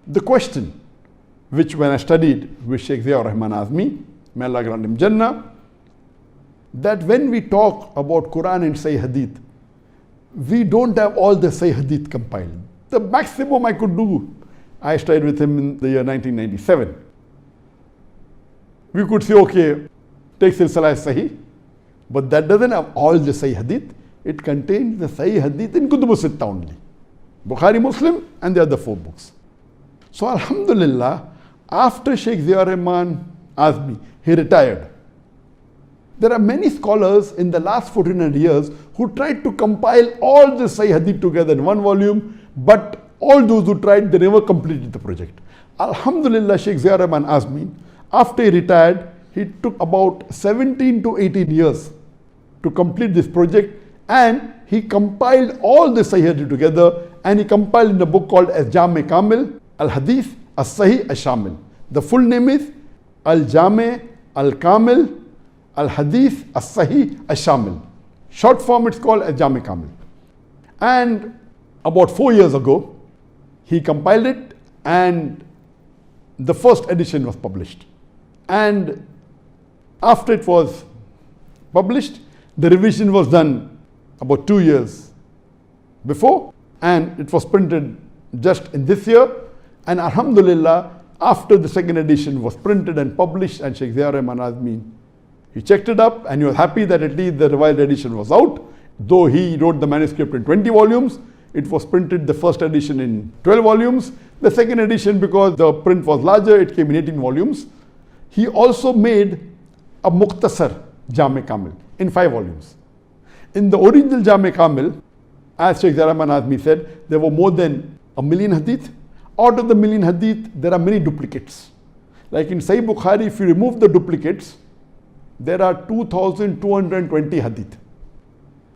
The question, which when I studied with Sheikh Ziaur Rahman Azmi, may Allah grant him Jannah, that when we talk about Qur'an and Sahih Hadith, we don't have all the Sahih Hadith compiled. The maximum I could do, I studied with him in the year 1997. We could say, okay, take Silsila Sahih, but that doesn't have all the Sahih Hadith. It contains the Sahih Hadith in Kutub Sitta only. Bukhari, Muslim, and the other 4 books. So Alhamdulillah, after Sheikh Ziaur Rahman Azmi, he retired. There are many scholars in the last 1400 years who tried to compile all the Sahih Hadith together in one volume, but all those who tried, they never completed the project. Alhamdulillah, Sheikh Ziaur Rahman Azmi, after he retired, he took about 17 to 18 years to complete this project, and he compiled all the Sahih Hadith together, and he compiled in a book called Al-Jami Kamil, Al-Hadith, Al-Sahih, Al-Shamil. The full name is Al-Jami, Al-Kamil, Al-Hadith, Al-Sahih, Al-Shamil. Short form, it's called Al-Jami Kamil. And about 4 years ago, he compiled it, and the first edition was published. And after it was published, the revision was done about 2 years before, and it was printed just in this year. And Alhamdulillah, after the second edition was printed and published, and Sheikh Ziaur Rahman Azmi, he checked it up, and he was happy that at least the revised edition was out. Though he wrote the manuscript in 20 volumes, it was printed, the first edition, in 12 volumes. The second edition, because the print was larger, it came in 18 volumes. He also made a Mukhtasar Jami Kamil in 5 volumes. In the original Jami Kamil, as Sheikh Ziaur Rahman Azmi said, there were more than 1 million hadith. Out of the 1 million hadith, there are many duplicates. Like in Sahih Bukhari, if you remove the duplicates, there are 2,220 hadith.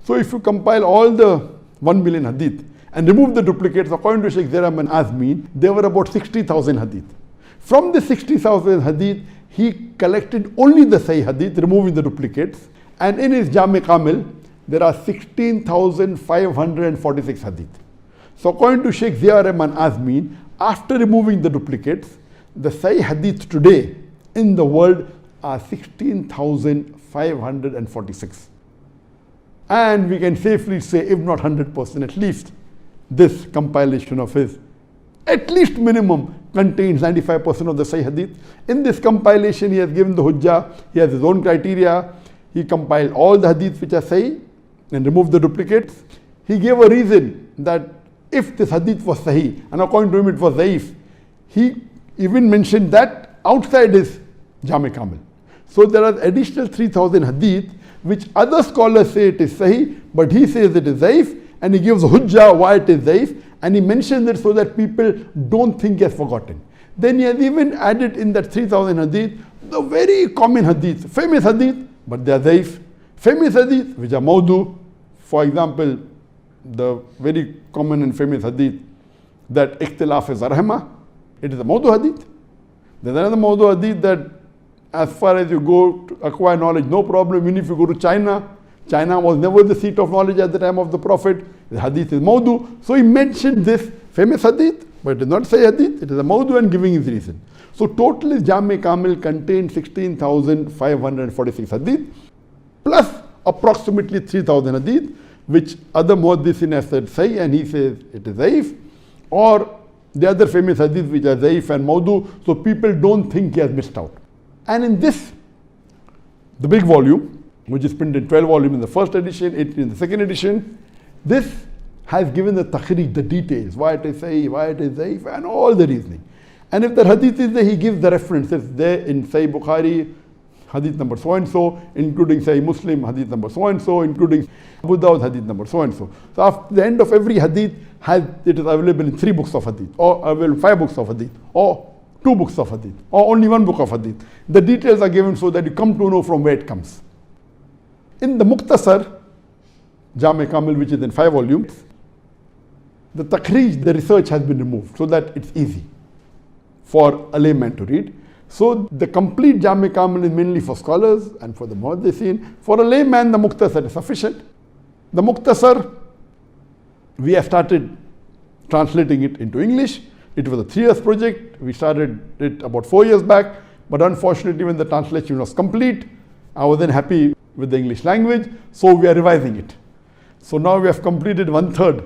So if you compile all the 1 million hadith and remove the duplicates, according to Sheikh Ziaur Rahman Azmi, there were about 60,000 hadith. From the 60,000 hadith, he collected only the Sahih hadith, removing the duplicates. And in his Jami Kamil, there are 16,546 hadith. So according to Sheikh Ziaur Rahman Azmi, after removing the duplicates, the Sahih hadith today in the world are 16,546. And we can safely say, if not 100%, at least this compilation of his, at least minimum, contains 95% of the Sahih hadith. In this compilation, he has given the hujjah, he has his own criteria. He compiled all the hadith which are Sahih and removed the duplicates. He gave a reason that if this hadith was Sahih, and according to him it was Zaif, he even mentioned that outside his Jami Kamil. So there are additional 3,000 hadith which other scholars say it is Sahih, but he says it is Zaif, and he gives hujjah why it is Zaif, and he mentions it so that people don't think he has forgotten. Then he has even added in that 3,000 hadith the very common hadith, famous hadith, but they are Zaif. Famous hadith which are Mawdu. For example, the very common and famous hadith that Ikhtilaf is Rahmah, it is a Mawdu hadith. There's another Mawdu hadith that as far as you go to acquire knowledge, no problem. Even if you go to China, China was never the seat of knowledge at the time of the Prophet. The hadith is Mawdu. So he mentioned this famous hadith, but it is not Sahih hadith, it is a Mawdu, and giving his reason. So total his Jami Kamil contains 16,546 hadith, plus approximately 3,000 hadith, which other muhaddithin have said Sahih, and he says it is Zaif, or the other famous hadith which are Zaif and Mawdu, so people don't think he has missed out. And in this, the big volume, which is printed in 12 volumes in the first edition, 8 in the second edition, this has given the takhrij, the details, why it is Sahih, why it is Zaif, and all the reasoning. And if the hadith is there, he gives the references there in Sahih Bukhari, hadith number so and so, including Sahih Muslim, hadith number so and so, including Abu Dawud, hadith number so and so. So after the end of every hadith, it is available in 3 books of hadith, or available 5 books of hadith, or 2 books of hadith, or only 1 book of hadith. The details are given so that you come to know from where it comes. In the Mukhtasar Jami Kamil, which is in 5 volumes, the takhrij, the research has been removed so that it's easy for a layman to read. So the complete Jami Kamil is mainly for scholars and for the muhaddithin. For a layman, the Mukhtasar is sufficient. The Mukhtasar, we have started translating it into English. It was a 3 years project. We started it about 4 years back, but unfortunately when the translation was complete, I wasn't happy with the English language, so we are revising it. So now we have completed 1/3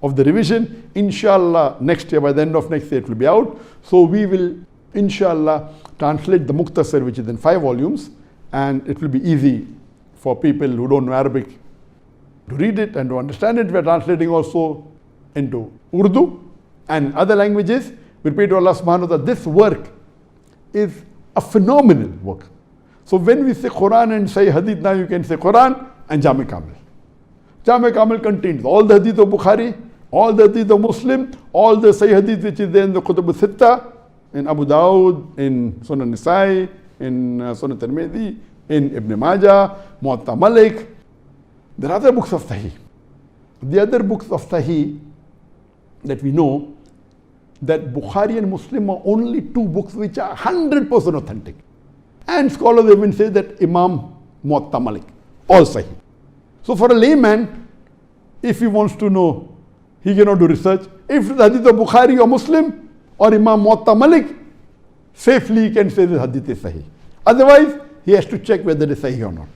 of the revision. Inshallah, next year, by the end of next year, it will be out. So we will, inshallah, translate the Mukhtasar, which is in 5 volumes, and it will be easy for people who don't know Arabic to read it and to understand it. We are translating also into Urdu and other languages. We pray to Allah subhanahu wa ta'ala, this work is a phenomenal work. So when we say Qur'an and say Hadith, now you can say Qur'an and Jami Kamil. Jami Kamil contains all the Hadith of Bukhari, all the Hadith of Muslim, all the Sahih Hadith which is there in the Kutub al-Sitta, in Abu Dawud, in Sunan Nisai, in Sunan Tirmidhi, in Ibn Majah, Muwatta Malik. There are other books of Sahih. The other books of Sahih that we know, that Bukhari and Muslim are only 2 books which are 100% authentic. And scholars even say that Imam Muwatta Malik, all Sahih. So for a layman, if he wants to know, he cannot do research. If the Hadith of Bukhari or Muslim or Imam Muwatta Malik, safely he can say the Hadith is Sahih. Otherwise, he has to check whether it is Sahih or not.